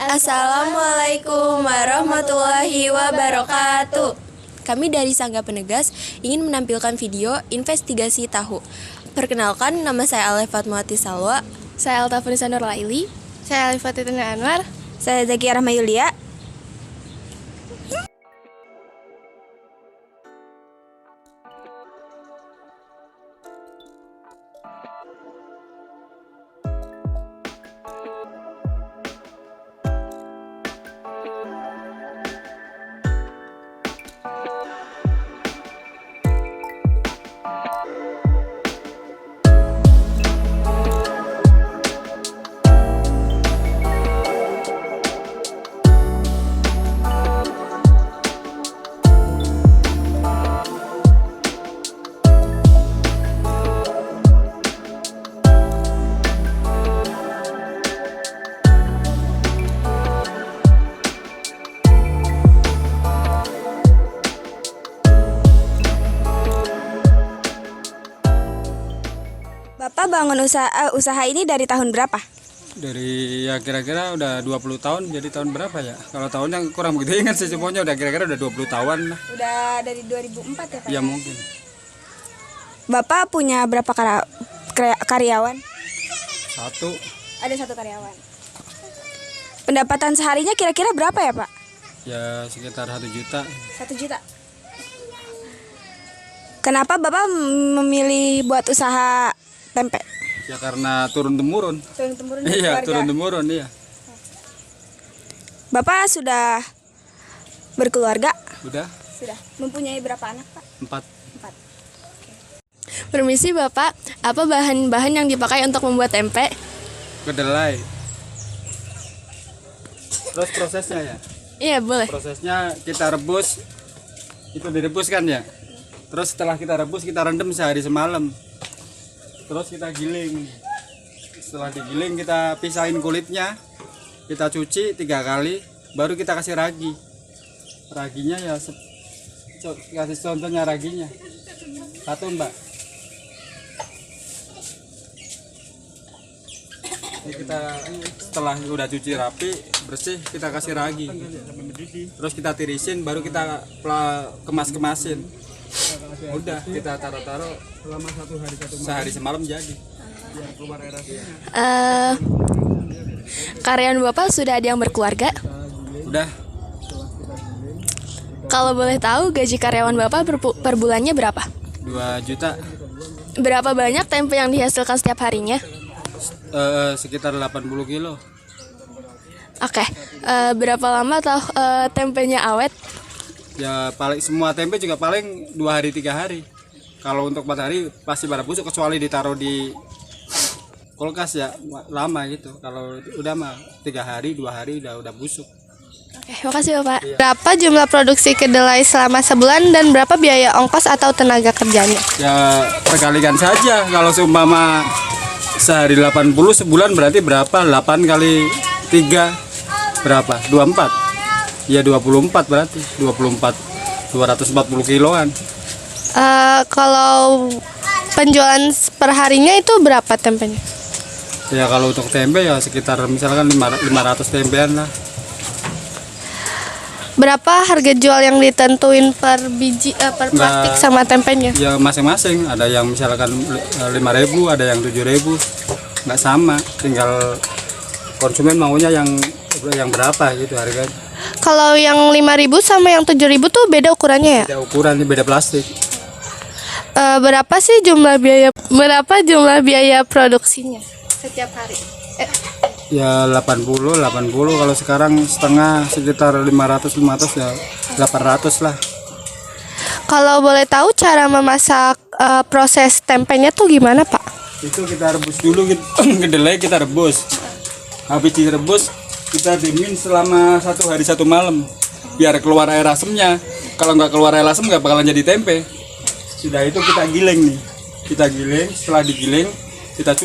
Assalamualaikum warahmatullahi wabarakatuh. Kami dari Sangga Penegas ingin menampilkan video investigasi tahu. Perkenalkan, nama saya Alef Fatmawati Salwa. Saya Alta Furisa Nur Laili. Saya Alifah Tituna Anwar. Saya Zakia Rahma Yulia. Bapak bangun usaha ini dari tahun berapa? Dari ya kira-kira udah 20 tahun, jadi tahun berapa ya? Kalau tahunnya kurang begitu ingat sih, semuanya udah kira-kira udah 20 tahun lah. Udah dari 2004 ya Pak? Ya mungkin. Bapak punya berapa karyawan? Satu. Ada satu karyawan. Pendapatan seharinya kira-kira berapa ya Pak? Ya sekitar 1 juta. 1 juta. Kenapa Bapak memilih buat usaha tempe? Ya karena turun-temurun. Turun-temurun Iya, keluarga. turun-temurun, iya. Bapak sudah berkeluarga? Udah Sudah. Mempunyai berapa anak Pak? 4. 4. Permisi Bapak, apa bahan-bahan yang dipakai untuk membuat tempe? Kedelai. Terus prosesnya ya? Iya, boleh. Prosesnya kita rebus. Itu direbus kan ya? Terus setelah kita rebus, kita rendam sehari semalam. Terus kita giling. Setelah digiling, kita pisahin kulitnya. Kita cuci 3 kali, baru kita kasih ragi. Raginya ya, kasih contohnya raginya. 1 Mbak. Ini kita setelah udah cuci rapi, bersih, kita kasih ragi. Terus kita tirisin, baru kita kemas-kemasin. Udah kita taruh selama sehari semalam jadi. Karyawan Bapak sudah ada yang berkeluarga? Udah. Kalau boleh tahu, gaji karyawan Bapak per bulannya berapa? 2 juta. Berapa banyak tempe yang dihasilkan setiap harinya? Sekitar 80 kilo. Oke, berapa lama tempenya awet? Ya paling semua tempe juga paling 2 hari 3 hari. Kalau untuk 4 hari pasti pada busuk, kecuali ditaruh di kulkas ya lama gitu. Kalau udah mah 3 hari 2 hari udah busuk. Oke, makasih Bapak. Berapa jumlah produksi kedelai selama sebulan dan berapa biaya ongkos atau tenaga kerjanya? Ya perkalikan saja. Kalau seumpama sehari 80, sebulan berarti berapa? 8 kali 3 berapa? 24. Ya 24 berarti 24 240 kiloan. Kalau penjualan per harinya itu berapa tempenya? Ya kalau untuk tempe ya sekitar misalkan 500 tempean lah. Berapa harga jual yang ditentuin per biji per plastik sama tempenya? Ya masing-masing, ada yang misalkan 5.000, ada yang 7.000. Nggak sama, tinggal konsumen maunya yang berapa gitu harganya. Kalau yang 5.000 sama yang 7.000 tuh beda ukurannya ya? Beda ukuran, beda plastik. Berapa jumlah biaya produksinya setiap hari? Ya 80 kalau sekarang setengah sekitar 500 ya 800 lah. Kalau boleh tahu cara memasak proses tempenya tuh gimana Pak? Itu kita rebus dulu, kedelai kita rebus. Habis direbus kita diemin selama 1 hari 1 malam biar keluar air asamnya. Kalau nggak keluar air asam nggak bakalan jadi tempe. Sudah itu kita giling nih, setelah digiling kita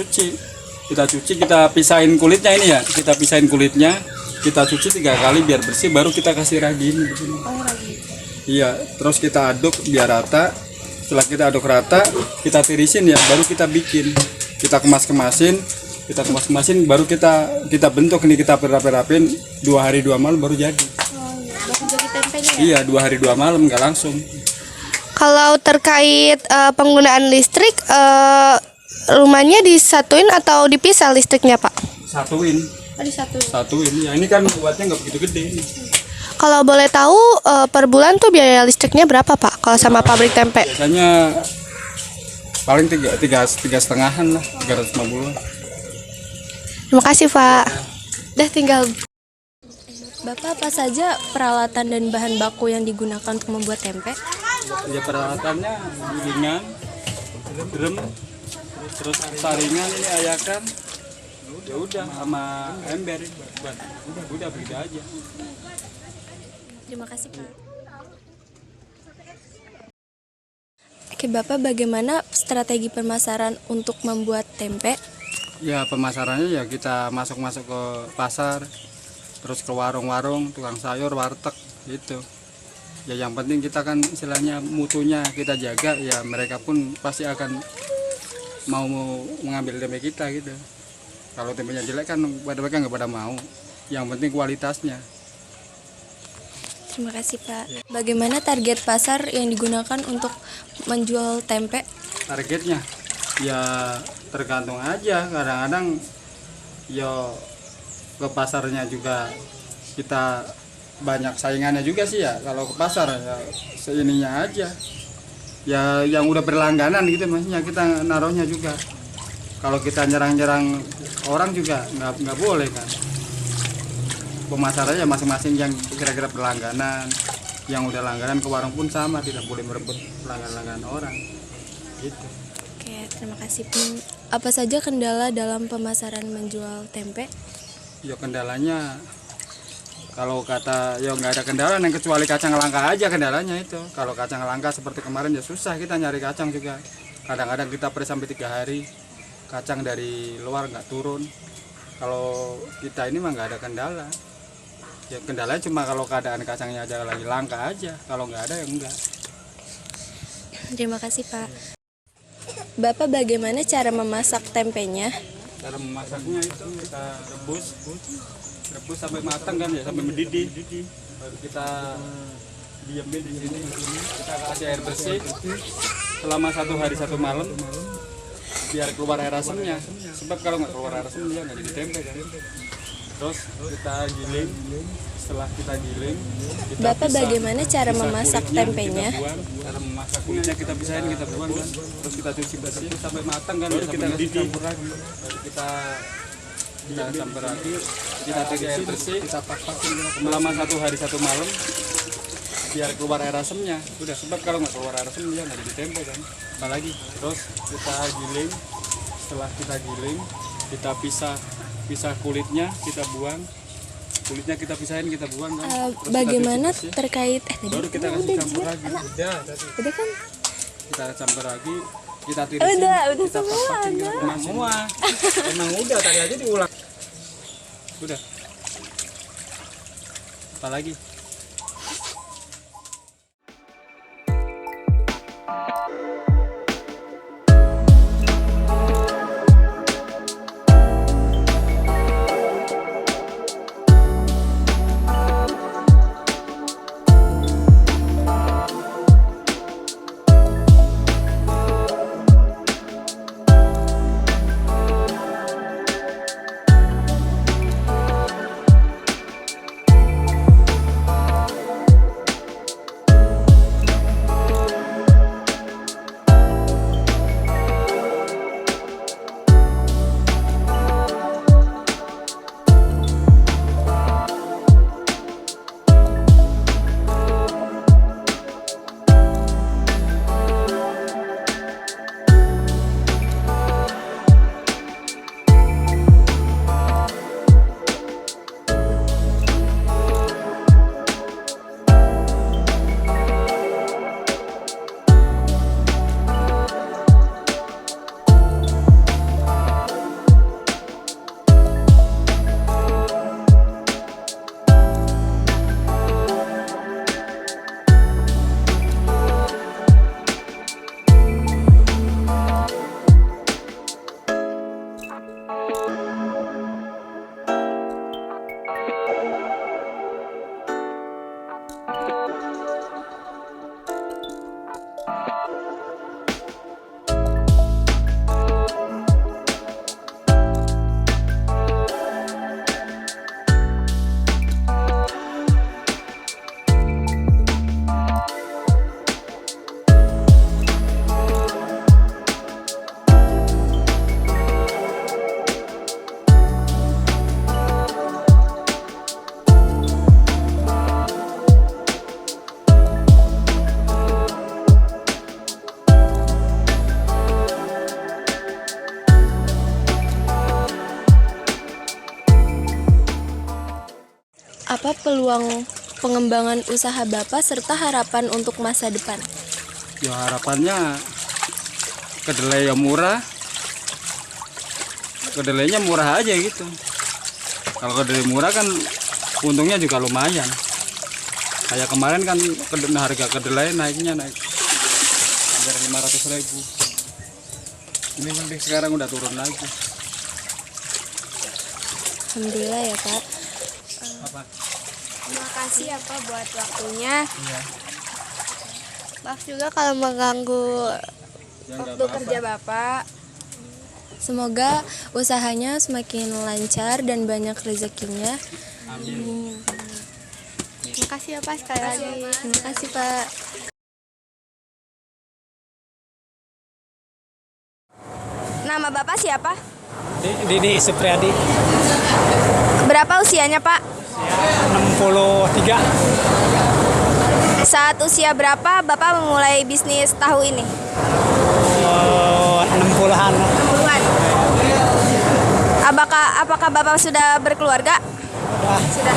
cuci, kita pisahin kulitnya ini ya, kita pisahin kulitnya, kita cuci 3 kali biar bersih, baru kita kasih ragi ini di sini. Iya, terus kita aduk biar rata. Setelah kita aduk rata, kita tirisin ya, baru kita bikin. Kita kemas-kemasin, kita kemas kemasin, baru kita bentuk ini, kita rapin 2 hari 2 malam baru jadi. Baru jadi tempenya ya? Iya, 2 hari 2 malam nggak langsung. Kalau terkait penggunaan listrik, rumahnya disatuin atau dipisah listriknya, Pak? Satuin, ya ini kan buatnya nggak begitu gede. Kalau boleh tahu per bulan tuh biaya listriknya berapa, Pak? Kalau sama pabrik tempe? Biasanya paling tiga setengahan lah, 350. Terima kasih, Pak. Udah tinggal. Bapak, apa saja peralatan dan bahan baku yang digunakan untuk membuat tempe? Ya peralatannya gilingan, drum, terus saringan, ini ayakan, ya udah sama ember, udah begitu aja. Terima kasih, Pak. Oke, Bapak, bagaimana strategi pemasaran untuk membuat tempe? Ya pemasarannya ya kita masuk ke pasar, terus ke warung-warung, tukang sayur, warteg gitu. Ya yang penting kita kan istilahnya mutunya kita jaga, ya mereka pun pasti akan mau mengambil tempe kita gitu. Kalau tempenya jelek kan mereka nggak pada mau. Yang penting kualitasnya. Terima kasih, Pak. Bagaimana target pasar yang digunakan untuk menjual tempe? Targetnya ya tergantung aja, kadang-kadang ya ke pasarnya juga kita banyak saingannya juga sih ya. Kalau ke pasar ya seininya aja ya, yang udah berlangganan gitu maksudnya kita naruhnya juga. Kalau kita nyerang orang juga nggak boleh kan. Pemasarannya masing-masing yang kira-kira berlangganan, yang udah langganan ke warung pun sama, tidak boleh merebut langganan orang gitu. Oke, terima kasih. Apa saja kendala dalam pemasaran menjual tempe? Ya kendalanya kalau kata ya nggak ada kendala yang kecuali kacang langka aja kendalanya itu. Kalau kacang langka seperti kemarin ya susah kita nyari kacang juga. Kadang-kadang kita pergi sampai 3 hari kacang dari luar nggak turun. Kalau kita ini mah nggak ada kendala. Ya kendalanya cuma kalau keadaan kacangnya aja lagi langka aja. Kalau nggak ada ya enggak. Terima kasih, Pak. Bapak, bagaimana cara memasak tempenya? Cara memasaknya itu kita rebus sampai matang kan ya, sampai mendidih. Baru kita diamin di sini. Kita kasih air bersih selama 1 hari 1 malam biar keluar air asamnya. Sebab kalau nggak keluar air asam dia nggak jadi tempe kan. Terus kita giling. Setelah kita giling, kita Bapak, bagaimana cara memasak tempenya? Cara memasak kulitnya kita pisahin, kita buang kan. Terus kita cuci bersih sampai matang kan, baru kita campur lagi. Baru kita campur lagi, kita cuci air bersih, kita pak-pakin selama 1 hari 1 malam biar keluar air asamnya. Udah, sebab kalau nggak keluar air asam dia nggak jadi tempe kan. Apalagi terus kita giling. Setelah kita giling, kita pisah kulitnya, kita buang. Kulitnya kita pisahin, kita buang kan. Bagaimana terkait baru kita kasih campur lagi. Udah kan? Kita campur lagi, kita tirisin. Udah kita pak-pakin semua. Emang udah tadi aja diulang. Udah. Apalagi? Apa peluang pengembangan usaha Bapak serta harapan untuk masa depan? Ya harapannya kedelai yang murah, kedelainya murah aja gitu. Kalau kedelai murah kan untungnya juga lumayan. Kayak kemarin kan harga kedelai naik hampir 500.000. Ini mending sekarang udah turun lagi. Alhamdulillah ya Pak. Apa? Terima kasih ya Pak buat waktunya. Iya. Maaf juga kalau mengganggu Ya, nggak Waktu apa-apa. kerja Bapak. Semoga usahanya semakin lancar dan banyak rezekinya. Amin. Terima kasih ya Pak sekali lagi. Terima kasih Pak. Nama Bapak siapa? Didi Supriyadi, Berapa usianya Pak? 63. Saat usia berapa Bapak memulai bisnis tahu ini? 60-an. 60-an. Apakah Bapak sudah berkeluarga? Sudah.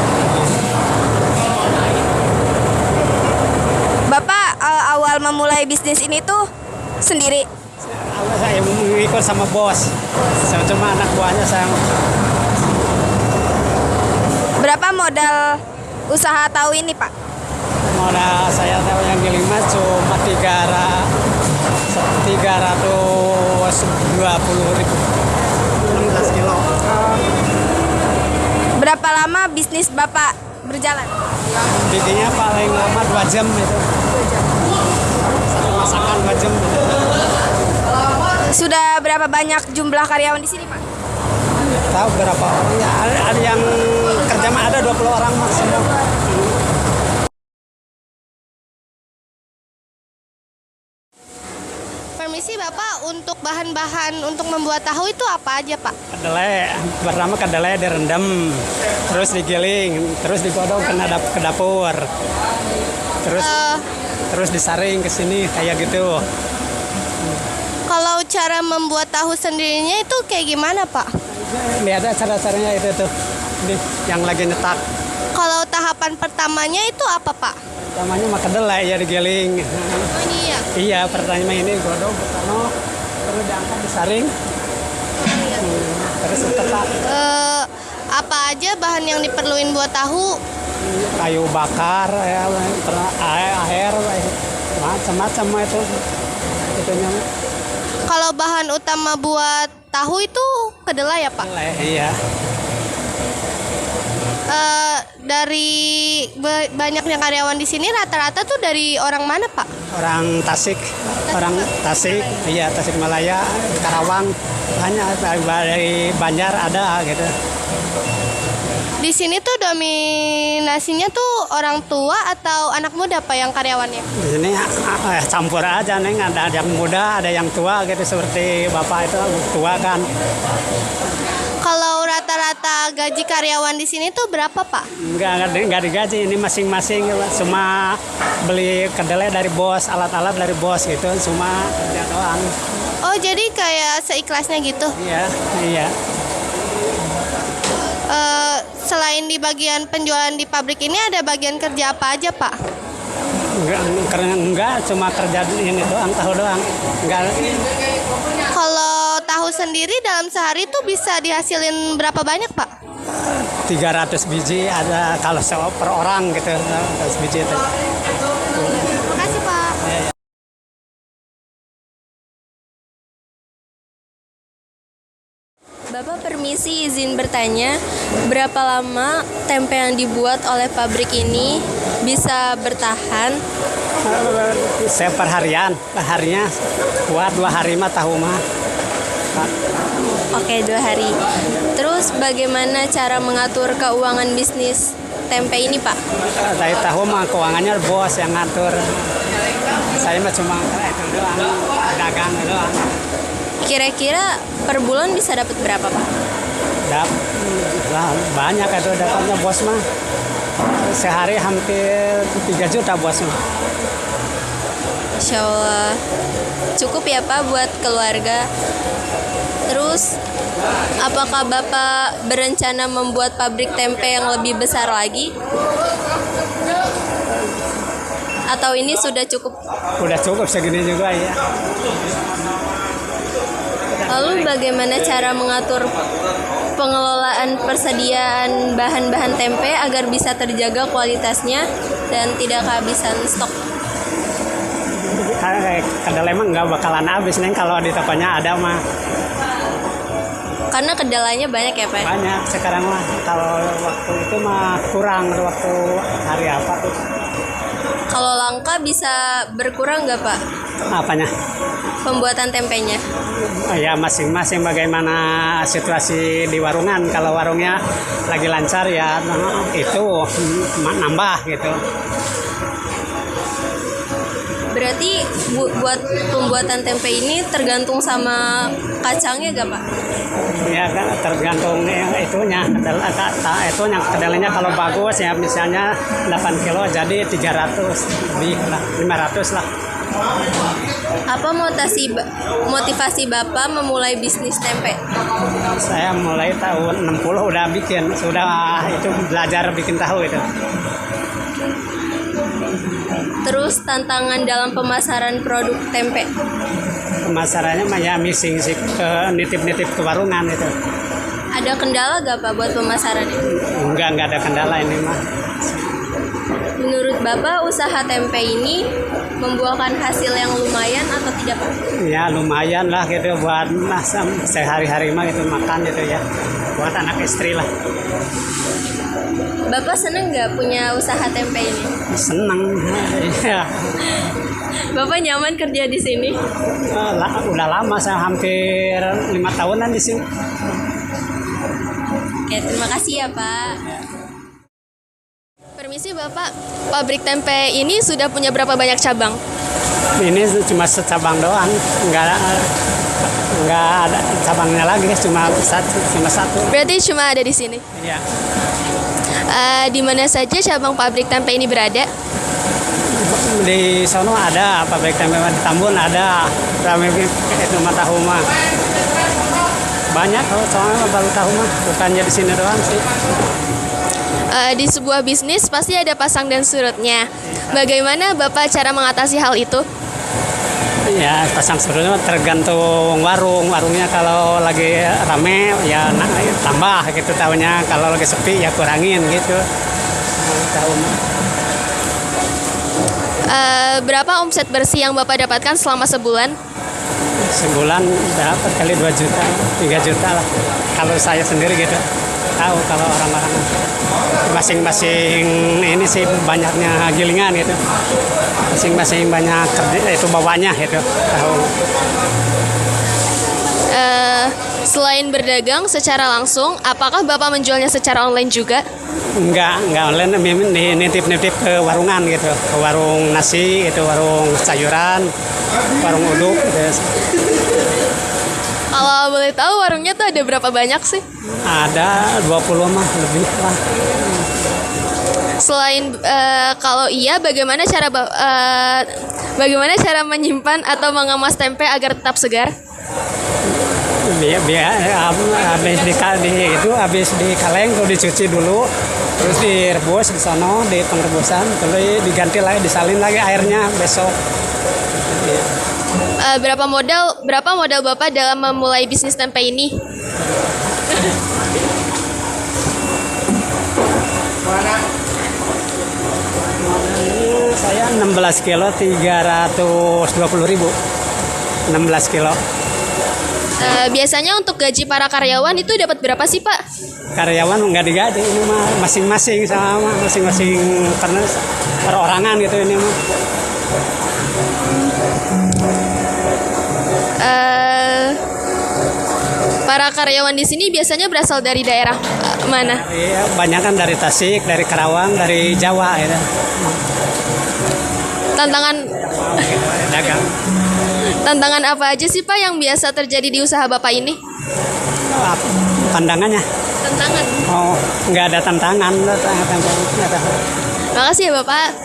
Bapak awal memulai bisnis ini tuh sendiri. Awalnya saya ikut sama bos, cuma anak buahnya saya. Berapa modal usaha tahu ini Pak? Modal saya tahu yang di 5 cuma 320.000, 16 kilo. Berapa lama bisnis Bapak berjalan? Bikinnya paling lama 2 jam itu. Satu masakan 2 jam. Sudah berapa banyak jumlah karyawan di sini Pak? Tahu berapa orang ya? Ada yang kerja mah ada 20 orang maksimum. Permisi Bapak, untuk bahan-bahan untuk membuat tahu itu apa aja Pak? Kedelai, pertama kedelai direndam, terus digiling, terus digodok ke dapur, terus disaring ke sini kayak gitu. Kalau cara membuat tahu sendirinya itu kayak gimana Pak? Lihat aja cara-caranya itu tuh, nih yang lagi nyetak. Kalau tahapan pertamanya itu apa Pak? Pertamanya mah kedelai ya digiling. Oh ini ya. Iya, pertama ini godok, betanok, terus diangkat disaring, terus ditetak. Apa aja bahan yang diperluin buat tahu? Kayu bakar, ya, air, macam-macam itu. Itunya. Kalau bahan utama buat tahu itu kedelai ya Pak? Kedelai, iya. Dari banyaknya karyawan di sini rata-rata tuh dari orang mana Pak? Orang Tasik, iya Tasik Malaya, Karawang, banyak dari Banjar ada gitu. Di sini tuh dominasinya tuh orang tua atau anak muda Pak yang karyawannya? Di sini campur aja neng, ada yang muda, ada yang tua gitu seperti bapak itu tua kan. Kalau rata-rata gaji karyawan di sini tuh berapa Pak? Enggak digaji, ini masing-masing cuma beli kedelai dari bos, alat-alat dari bos gitu, cuma kerja doang. Oh jadi kayak seikhlasnya gitu? Iya. Selain di bagian penjualan di pabrik ini ada bagian kerja apa aja Pak? Enggak, cuma kerja ini doang, tahu doang. Enggak. Kalau tahu sendiri dalam sehari tuh bisa dihasilin berapa banyak Pak? 300 biji ada kalau per orang gitu, 300 biji itu. Terima kasih Pak. Bapak permisi izin bertanya, berapa lama tempe yang dibuat oleh pabrik ini bisa bertahan? Saya perharinya buat 2 hari mah tahu mah. Oke, 2 hari. Terus bagaimana cara mengatur keuangan bisnis tempe ini Pak? Dari tahu mah keuangannya bos yang ngatur. Saya mah cuma itu doang, dagang doang. Kira-kira per bulan bisa dapat berapa Pak? Banyak itu dapatnya bos mah. Sehari hampir 3 juta bos mah. Insya Allah cukup ya Pak buat keluarga. Terus, apakah Bapak berencana membuat pabrik tempe yang lebih besar lagi? Atau ini sudah cukup? Udah cukup segini juga ya. Lalu bagaimana cara mengatur pengelolaan persediaan bahan-bahan tempe agar bisa terjaga kualitasnya dan tidak kehabisan stok? Kayak kedelai emang nggak bakalan habis nih kalau di tokonya ada mah. Karena kedelainya banyak ya Pak? Banyak sekarang mah, kalau waktu itu mah kurang waktu hari apa tuh. Kalau langka bisa berkurang nggak Pak Apanya? pembuatan tempenya? Ya masing-masing bagaimana situasi di warungan. Kalau warungnya lagi lancar ya itu nambah gitu. Berarti buat pembuatan tempe ini tergantung sama kacangnya gak Pak? Ya kan tergantung itunya kedelainya kalau bagus ya misalnya 8 kilo jadi 300 lebih lah 500 lah. Apa motivasi Bapak memulai bisnis tempe? Saya mulai tahun 60 udah bikin, sudah itu belajar bikin tahu itu. Terus tantangan dalam pemasaran produk tempe? Pemasarannya mah ya missing sih ke nitip-nitip ke warungan itu. Ada kendala gak Pak buat pemasarannya? Enggak ada kendala ini mah. Menurut Bapak usaha tempe ini membuahkan hasil yang lumayan atau tidak Pak? Ya lumayan lah gitu buat sehari-hari mah gitu makan gitu ya. Buat anak istri lah. Bapak seneng gak punya usaha tempe ini? Seneng. Ya. Bapak nyaman kerja di sini? Udah lama, saya hampir 5 tahunan di sini. Oke, terima kasih ya Pak. Permisi Bapak, pabrik tempe ini sudah punya berapa banyak cabang? Ini cuma secabang doang, nggak ada cabangnya lagi, cuma satu. Berarti cuma ada di sini. Iya. Di mana saja cabang pabrik tempe ini berada? Di sono ada pabrik tempe, di Tambun ada, rame itu mah tahu mah. Banyak soalnya baru tahu mah, bukannya di sini doang sih. Di sebuah bisnis pasti ada pasang dan surutnya. Bagaimana Bapak cara mengatasi hal itu? Ya pasang surutnya tergantung warungnya kalau lagi rame ya tambah gitu tahunya, kalau lagi sepi ya kurangin gitu. Tahu. Berapa omset bersih yang Bapak dapatkan selama sebulan? Sebulan dapat kali 2 juta, 3 juta lah. Kalau saya sendiri gitu. Tahu kalau orang-orang masing-masing ini sih banyaknya gilingan gitu. Masing-masing banyak kerja itu bawahnya gitu. Tahu. Selain berdagang secara langsung, apakah Bapak menjualnya secara online juga? Enggak online, nitip-nitip ke warungan gitu. Ke warung nasi, itu warung sayuran, warung uduk gitu. Kalau boleh tahu warungnya tuh ada berapa banyak sih? Ada 20 mah lebih lah. Selain kalau iya, bagaimana cara menyimpan atau mengemas tempe agar tetap segar? Habis di kaleng tuh dicuci dulu, terus direbus di sono di pengrebusan, terus diganti lagi, disalin lagi airnya besok. Berapa modal Bapak dalam memulai bisnis tempe ini? Saya 16 kilo 320.000. 16 kilo. Biasanya untuk gaji para karyawan itu dapat berapa sih Pak? Karyawan nggak digaji, ini mah masing-masing sama masing-masing perorangan gitu ini mah. Para karyawan di sini biasanya berasal dari daerah mana? Iya, banyak kan dari Tasik, dari Karawang, dari Jawa ya. Tantangan apa aja sih Pak yang biasa terjadi di usaha Bapak ini? Pandangannya? Tantangan. Oh, nggak ada tantangan. Makasih ya Bapak.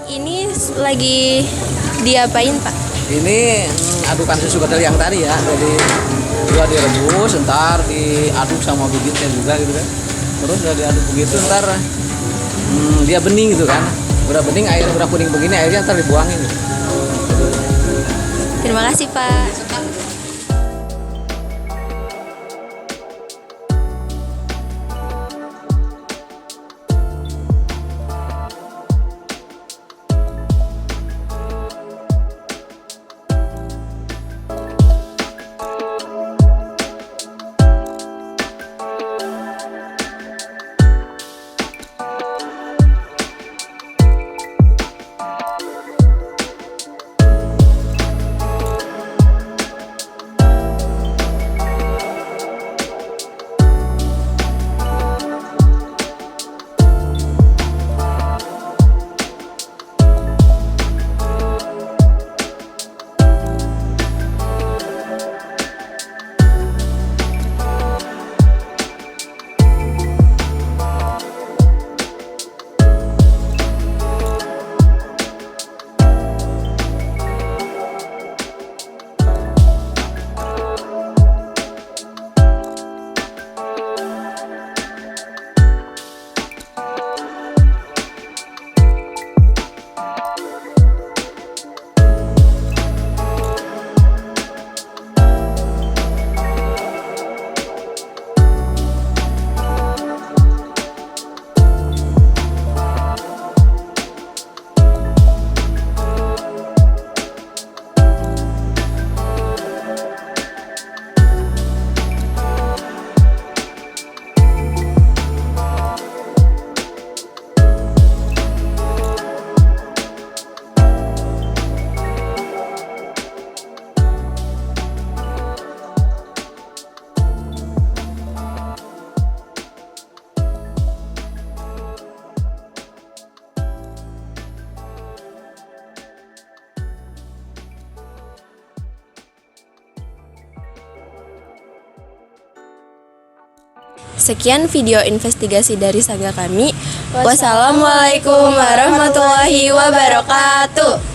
Ini lagi diapain, Pak? Ini adukan susu kedelai yang tadi ya. Jadi dua direbus, ntar diaduk sama bibitnya juga gitu kan. Terus udah diaduk begitu ntar dia bening gitu kan. Udah bening, air udah kuning begini, airnya ntar dibuangin. Terima kasih, Pak. Sekian video investigasi dari Saga kami. Wassalamualaikum warahmatullahi wabarakatuh.